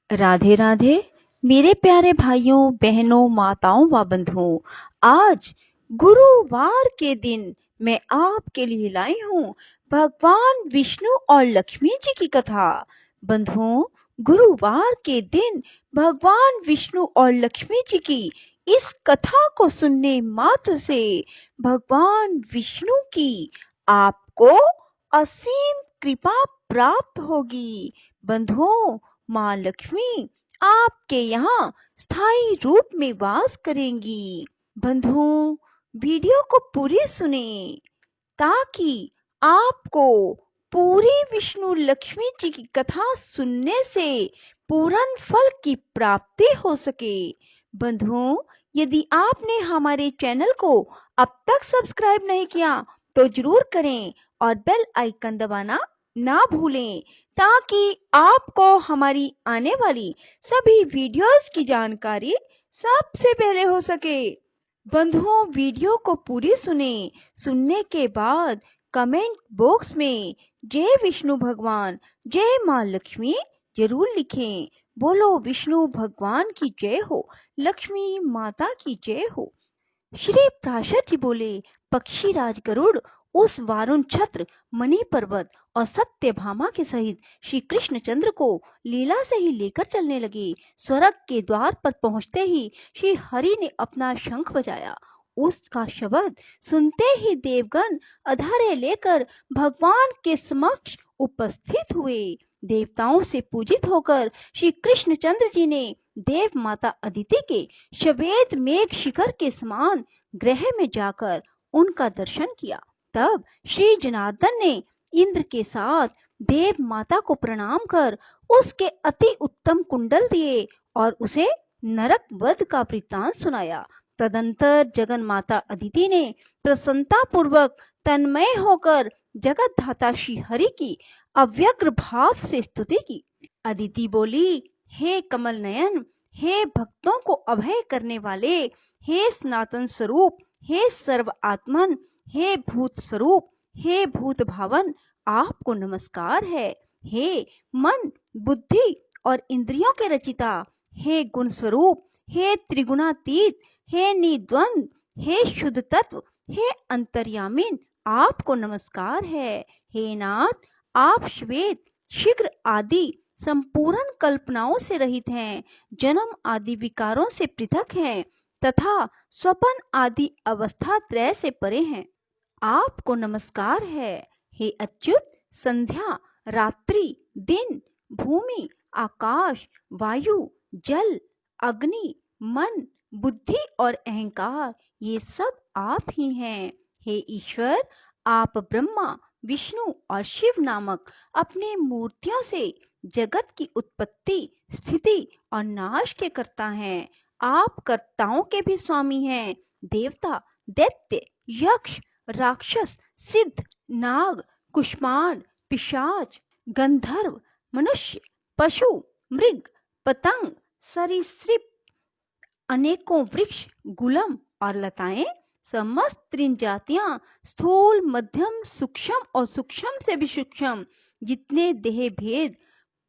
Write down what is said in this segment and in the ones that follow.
राधे राधे मेरे प्यारे भाइयों बहनों माताओं व बंधुओं। आज गुरुवार के दिन मैं आपके लिए लाई हूँ भगवान विष्णु और लक्ष्मी जी की कथा। बंधुओं, गुरुवार के दिन भगवान विष्णु और लक्ष्मी जी की इस कथा को सुनने मात्र से भगवान विष्णु की आपको असीम कृपा प्राप्त होगी। बंधुओं, माँ लक्ष्मी आपके यहाँ स्थायी रूप में वास करेंगी। बंधुओं, वीडियो को पूरी सुने ताकि आपको पूरी विष्णु लक्ष्मी जी की कथा सुनने से पूर्ण फल की प्राप्ति हो सके। बंधुओं, यदि आपने हमारे चैनल को अब तक सब्सक्राइब नहीं किया तो जरूर करें और बेल आइकन दबाना ना भूलें ताकि आपको हमारी आने वाली सभी वीडियोस की जानकारी सबसे पहले हो सके। बंधुओं, वीडियो को पूरी सुनने के बाद कमेंट बॉक्स में जय विष्णु भगवान, जय माँ लक्ष्मी जरूर लिखें। बोलो विष्णु भगवान की जय हो, लक्ष्मी माता की जय हो। श्री प्राशर जी बोले, पक्षी राज गरुड़ उस वारुण छत्र मणि पर्वत और सत्यभामा के सहित श्री कृष्णचंद्र को लीला से ही लेकर चलने लगे। स्वर्ग के द्वार पर पहुंचते ही श्री हरि ने अपना शंख बजाया। उसका शब्द सुनते ही देवगण अधरे लेकर भगवान के समक्ष उपस्थित हुए। देवताओं से पूजित होकर श्री कृष्णचंद्र जी ने देव माता अदिति के श्वेत मेघ शिखर के समान ग्रह में जाकर उनका दर्शन किया। तब श्री जनार्दन ने इंद्र के साथ देव माता को प्रणाम कर उसके अति उत्तम कुंडल दिए और उसे नरक वध का वृत्तांत सुनाया। तदंतर जगन माता अदिति ने प्रसन्नता पूर्वक तन्मय होकर जगत धाता श्री हरि की अव्यग्र भाव से स्तुति की। अदिति बोली, हे कमल नयन, हे भक्तों को अभय करने वाले, हे सनातन स्वरूप, हे सर्व आत्मन, हे भूत स्वरूप, हे भूत भावन, आपको नमस्कार है। हे मन बुद्धि और इंद्रियों के रचिता, हे गुण स्वरूप, हे त्रिगुणातीत, हे निद्वंद, हे शुद्ध तत्व, हे अंतर्यामिन, आपको नमस्कार है। हे नाथ, आप श्वेत शीघ्र आदि संपूर्ण कल्पनाओं से रहित हैं, जन्म आदि विकारों से पृथक हैं तथा स्वपन आदि अवस्था त्रय से परे हैं। आपको नमस्कार है। हे अच्युत, संध्या, रात्रि, दिन, भूमि, आकाश, वायु, जल, अग्नि, मन, बुद्धि और अहंकार, ये सब आप ही हैं। हे ईश्वर, आप ब्रह्मा, विष्णु और शिव नामक अपने मूर्तियों से जगत की उत्पत्ति, स्थिति और नाश के कर्ता हैं। आप कर्ताओं के भी स्वामी हैं। देवता, दैत्य, यक्ष, राक्षस, सिद्ध, नाग, कुष्मांड, पिशाच, गंधर्व, मनुष्य, पशु, मृग, पतंग, सरीसृप, अनेकों वृक्ष, गुलम और लताएं, समस्त तीन जातियां, स्थूल, मध्यम, सूक्ष्म और सूक्ष्म से भी सूक्ष्म जितने देह भेद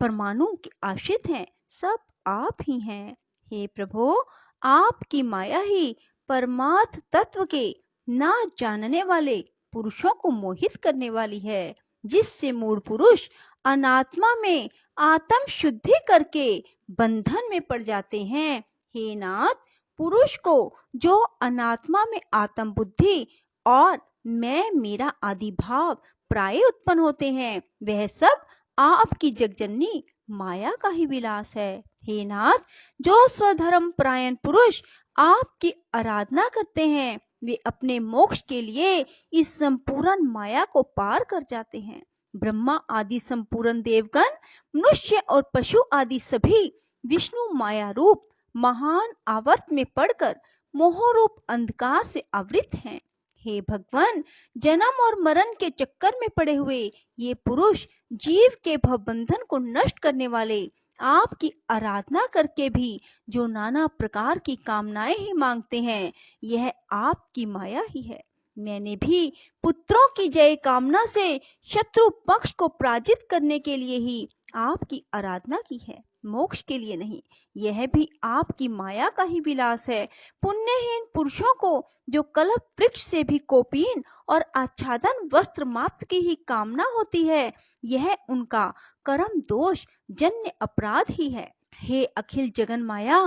परमाणु के आश्रित हैं, सब आप ही हैं। हे प्रभु, आपकी माया ही परमार्थ तत्व के ना जानने वाले पुरुषों को मोहित करने वाली है, जिससे मूढ़ पुरुष अनात्मा में आत्म शुद्धि करके बंधन में पड़ जाते हैं। हे नाथ, पुरुष को जो अनात्मा में आत्म बुद्धि और मैं मेरा आदि भाव प्राय उत्पन्न होते हैं, वह सब आपकी जगजननी माया का ही विलास है। हे नाथ, जो स्वधर्म परायण पुरुष आपकी आराधना करते हैं, वे अपने मोक्ष के लिए इस संपूर्ण माया को पार कर जाते हैं। ब्रह्मा आदि संपूर्ण देवगण, मनुष्य और पशु आदि सभी विष्णु माया रूप महान आवर्त में पड़कर मोहरूप अंधकार से आवृत हैं। हे भगवान, जन्म और मरण के चक्कर में पड़े हुए ये पुरुष जीव के भवबंधन को नष्ट करने वाले आपकी आराधना करके भी जो नाना प्रकार की कामनाएं ही मांगते हैं, यह आपकी माया ही है। मैंने भी पुत्रों की जय कामना से शत्रु पक्ष को पराजित करने के लिए ही आपकी आराधना की है, मोक्ष के लिए नहीं। यह भी आपकी माया का ही विलास है। पुण्यहीन पुरुषों को जो कल्प वृक्ष से भी कोपीन और आच्छादन वस्त्र मात्र की ही कामना होती है, यह उनका कर्म दोष जन्य अपराध ही है। हे अखिल जगन माया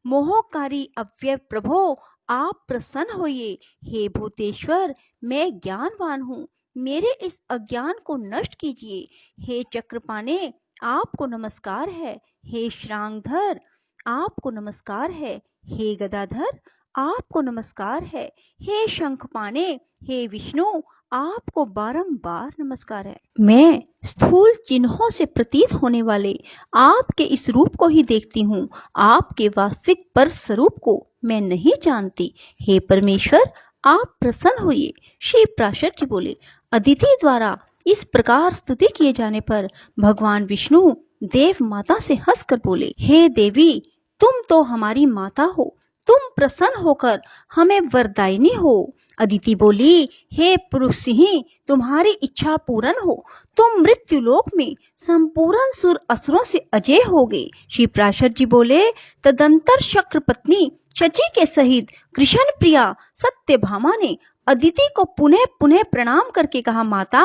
मोहकारी अव्यय प्रभो, आप प्रसन्न होइए। हे भूतेश्वर, मैं ज्ञानवान हूँ, मेरे इस अज्ञान को नष्ट कीजिए। हे चक्रपाणे, आपको नमस्कार है। हे श्रांगधर, आपको नमस्कार है। हे गदाधर, आपको नमस्कार है। हे शंखपाणे, हे विष्णु, आपको बारंबार नमस्कार है। मैं स्थूल चिन्हों से प्रतीत होने वाले आपके इस रूप को ही देखती हूँ, आपके वास्तविक पर स्वरूप को मैं नहीं जानती। हे परमेश्वर, आप प्रसन्न होइए। श्री प्राशर जी बोले। अदिति द्वारा इस प्रकार स्तुति किए जाने पर भगवान विष्णु देव माता से हंसकर बोले, हे देवी, तुम तो हमारी माता हो, तुम प्रसन्न होकर हमें वरदायिनी हो। अदिति बोली, हे पुरुष सिंह, तुम्हारी इच्छा पूर्ण हो, तुम मृत्युलोक में संपूर्ण सुर असुरों से अजय होगे। श्री प्राशर जी बोले, तदंतर शक्र पत्नी शची के सहित कृष्ण प्रिया सत्यभामा ने अदिति को पुनः पुनः प्रणाम करके कहा, माता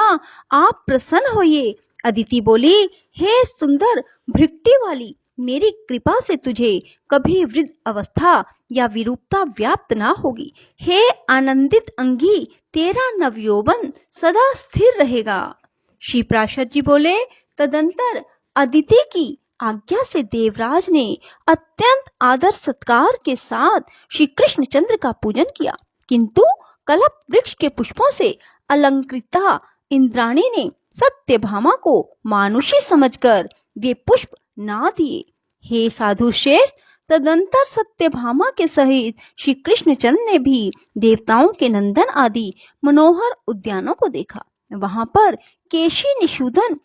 आप प्रसन्न होइए। अदिति बोली, हे सुंदर भृक्टी वाली, मेरी कृपा से तुझे कभी वृद्ध अवस्था या विरूपता व्याप्त ना होगी। हे आनंदित अंगी, तेरा नवयौवन सदा स्थिर रहेगा। श्री प्राशर जी बोले, तदंतर अदिति की आज्ञा से देवराज ने अत्यंत आदर सत्कार के साथ श्री कृष्णचंद्र का पूजन किया, किंतु कल्प वृक्ष के पुष्पों से अलंकृता इंद्राणी ने सत्यभामा को मानुषी समझकर वे पुष्प ना दिए। हे साधु श्रेष्ठ, तदंतर सत्यभामा के सहित श्री कृष्णचंद्र ने भी देवताओं के नंदन आदि मनोहर उद्यानों को देखा। वहां पर केशी निषूदन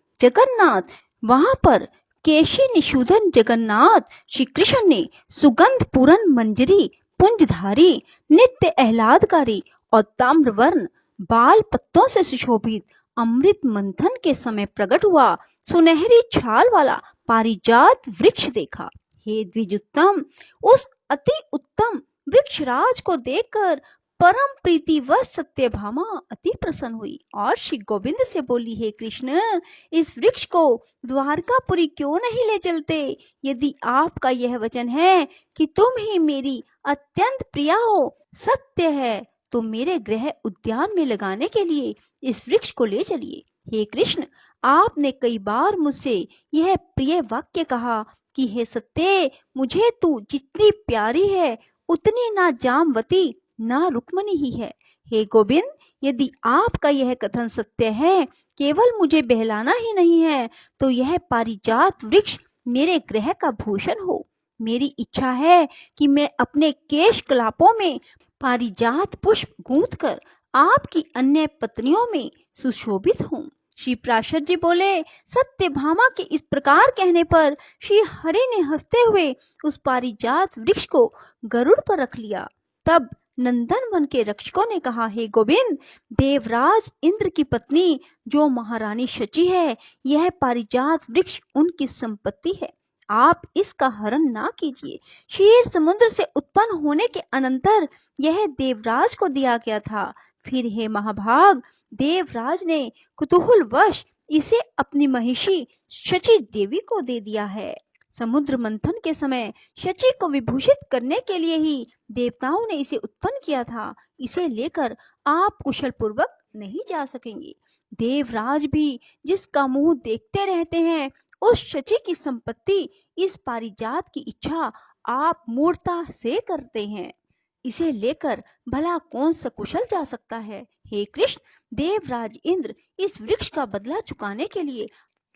जगन्नाथ श्री कृष्ण ने सुगंध पूर्ण मंजरी पुंजधारी नित्य आह्लादकारी और ताम्रवर्ण बाल पत्तों से सुशोभित अमृत मंथन के समय प्रकट हुआ सुनहरी छाल वाला पारिजात वृक्ष देखा। हे द्विजोत्तम, उस अति उत्तम वृक्षराज को देखकर परम प्रीतिवश सत्यभामा अति प्रसन्न हुई और श्री गोविंद से बोली, हे कृष्ण, इस वृक्ष को द्वारकापुरी क्यों नहीं ले चलते? यदि आपका यह वचन है कि तुम ही मेरी अत्यंत प्रिया हो, सत्य है, तो मेरे गृह उद्यान में लगाने के लिए इस वृक्ष को ले चलिए। हे कृष्ण, आपने कई बार मुझसे यह प्रिय वाक्य कहा कि हे सत्य, मुझे तू जितनी प्यारी है उतनी ना जामवती ना रुक्मणी ही है। हे गोविंद, यदि आपका यह कथन सत्य है, केवल मुझे बहलाना ही नहीं है, तो यह पारिजात वृक्ष मेरे गृह का भूषण हो। मेरी इच्छा है कि मैं अपने केश कलापों में पारिजात पुष्प गूंथ कर आपकी अन्य पत्नियों में सुशोभित हूँ। श्री प्राशर जी बोले, सत्यभामा के इस प्रकार कहने पर श्री हरि ने हंसते हुए उस पारिजात वृक्ष को गरुड़ पर रख लिया। तब नंदन वन के रक्षकों ने कहा, हे गोविंद, देवराज इंद्र की पत्नी जो महारानी शची है, यह पारिजात वृक्ष उनकी संपत्ति है, आप इसका हरण ना कीजिए। क्षीर समुद्र से उत्पन्न होने के अनंतर यह देवराज को दिया गया था। फिर हे महाभाग, देवराज ने कुतूहलवश इसे अपनी महिषी शची देवी को दे दिया है। समुद्र मंथन के समय शची को विभूषित करने के लिए ही देवताओं ने इसे उत्पन्न किया था। इसे लेकर आप कुशल पूर्वक नहीं जा सकेंगे। देवराज भी जिसका मुंह देखते रहते हैं, उस शची की संपत्ति इस पारिजात की इच्छा आप मूर्ता से करते हैं। इसे लेकर भला कौन सकुशल जा सकता है? हे कृष्ण, देवराज इंद्र इस वृक्ष का बदला चुकाने के लिए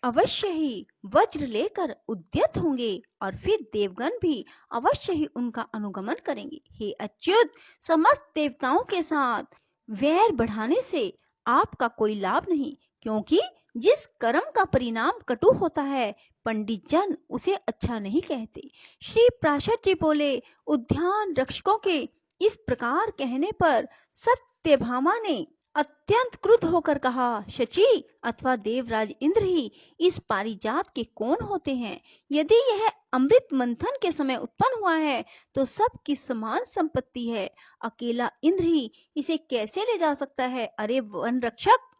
अवश्य ही वज्र लेकर उद्यत होंगे और फिर देवगण भी अवश्य ही उनका अनुगमन करेंगे। हे अच्युत, समस्त देवताओं के साथ वैर बढ़ाने से आपका कोई लाभ नहीं, क्योंकि जिस कर्म का परिणाम कटु होता है, पंडित जन उसे अच्छा नहीं कहते। श्री प्राशर जी बोले, उद्यान रक्षकों के इस प्रकार कहने पर सत्यभामा ने अत्यंत क्रुद्ध होकर कहा, शची अथवा देवराज इंद्र ही इस पारिजात के कौन होते हैं? यदि यह अमृत मंथन के समय उत्पन्न हुआ है तो सबकी समान संपत्ति है, अकेला इंद्र ही इसे कैसे ले जा सकता है? अरे वन रक्षक,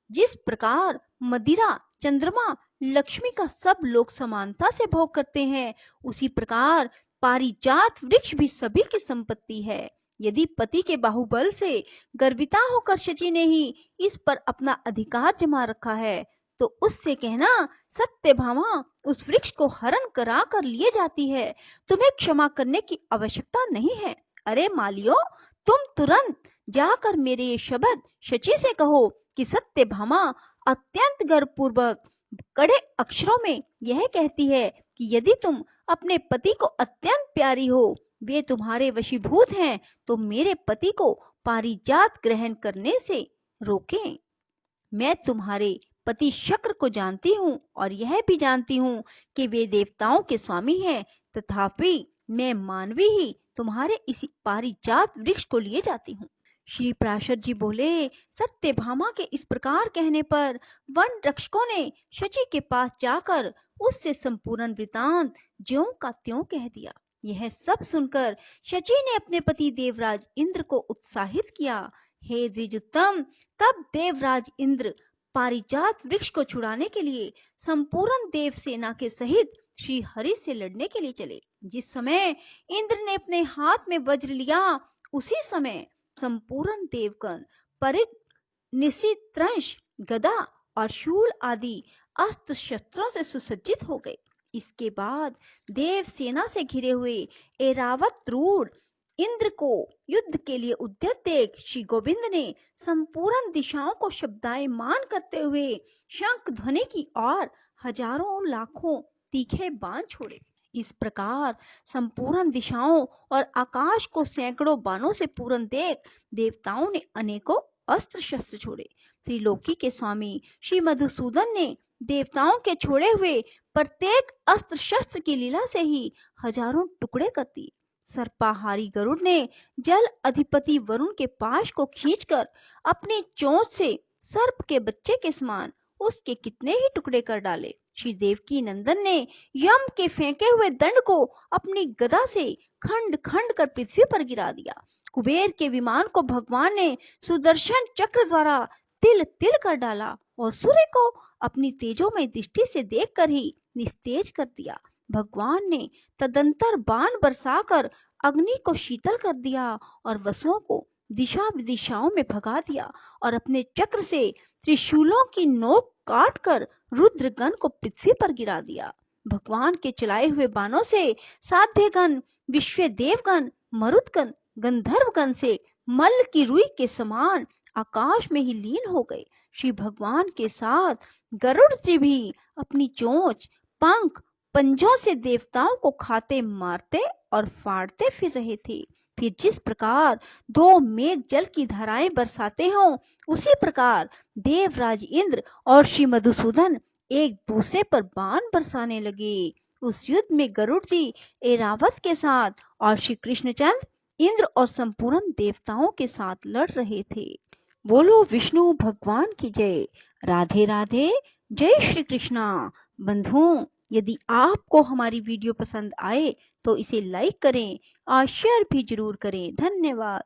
जिस प्रकार मदिरा, चंद्रमा, लक्ष्मी का सब लोग समानता से भोग करते हैं, उसी प्रकार पारिजात वृक्ष भी सभी की संपत्ति है। यदि पति के बाहुबल से गर्विता होकर शची ने ही इस पर अपना अधिकार जमा रखा है, तो उससे कहना, सत्यभामा उस वृक्ष को हरण करा कर लिए जाती है, तुम्हें क्षमा करने की आवश्यकता नहीं है। अरे मालियो, तुम तुरंत जाकर मेरे ये शब्द शची से कहो कि सत्यभामा अत्यंत गर्वपूर्वक कड़े अक्षरों में यह कहती है कि यदि तुम अपने पति को अत्यंत प्यारी हो, वे तुम्हारे वशीभूत हैं, तो मेरे पति को पारिजात ग्रहण करने से रोकें। मैं तुम्हारे पति शक्र को जानती हूँ और यह भी जानती हूँ कि वे देवताओं के स्वामी हैं, तथापि मैं मानवी ही तुम्हारे इसी पारिजात वृक्ष को लिए जाती हूँ। श्री प्राशर जी बोले, सत्यभामा के इस प्रकार कहने पर वन रक्षकों ने शची के पास जाकर उससे संपूर्ण वृतांत ज्यों का त्यों कह दिया। यह सब सुनकर शची ने अपने पति देवराज इंद्र को उत्साहित किया। हे द्विजोत्तम, तब देवराज इंद्र पारिजात वृक्ष को छुड़ाने के लिए संपूर्ण देव सेना के सहित श्री हरि से लड़ने के लिए चले। जिस समय इंद्र ने अपने हाथ में वज्र लिया, उसी समय संपूर्ण देवगण परिग, निशित्रंश, गदा और शूल आदि अस्त्र शस्त्रों से सुसज्जित हो गए। इसके बाद देव सेना से घिरे हुए ऐरावत रूढ़ इंद्र को युद्ध के लिए उद्यत देख श्री गोविंद ने संपूर्ण दिशाओं को शब्दायमान करते हुए शंख ध्वनि की और हजारों लाखों तीखे बाण छोड़े। इस प्रकार संपूर्ण दिशाओं और आकाश को सैकड़ों बाणों से पूर्ण देख देवताओं ने अनेकों अस्त्र शस्त्र छोड़े। त्रिलोकी के स्वामी श्री मधुसूदन ने देवताओं के छोड़े हुए प्रत्येक अस्त्र शस्त्र की लीला से ही हजारों टुकड़े कर दिए। सर्पाहारी गरुड़ ने जल अधिपति वरुण के पाश को खींचकर अपनी चोंच से सर्प के बच्चे के समान उसके कितने ही टुकड़े कर डाले। श्री देवकी नंदन ने यम के फेंके हुए दंड को अपनी गदा से खंड खंड कर पृथ्वी पर गिरा दिया। कुबेर के विमान को भगवान ने सुदर्शन चक्र द्वारा तिल तिल कर डाला और सूर्य को अपनी तेजोमय दृष्टि से देखकर ही निस्तेज कर दिया। भगवान ने तदंतर बाण बरसाकर अग्नि को शीतल कर दिया और वसुओं को दिशा विदिशाओं में भगा दिया और अपने चक्र से त्रिशूलों की नोक काट कर रुद्रगण को पृथ्वी पर गिरा दिया। भगवान के चलाए हुए बाणों से साध्यगण, विश्वदेवगण, मरुदगण, गंधर्वगण से मल की रुई के समान आकाश में ही लीन हो गए। श्री भगवान के साथ गरुड़ जी भी अपनी चोंच, पंख, पंजों से देवताओं को खाते, मारते और फाड़ते फिर रहे थे। फिर जिस प्रकार दो मेघ जल की धाराएं बरसाते हों, उसी प्रकार देवराज इंद्र और श्री मधुसूदन एक दूसरे पर बाण बरसाने लगे। उस युद्ध में गरुड़ जी ऐरावत के साथ और श्री कृष्णचंद्र इंद्र और संपूर्ण देवताओं के साथ लड़ रहे थे। बोलो विष्णु भगवान की जय। राधे राधे। जय श्री कृष्णा। बंधुओं, यदि आपको हमारी वीडियो पसंद आए तो इसे लाइक करें और शेयर भी जरूर करें। धन्यवाद।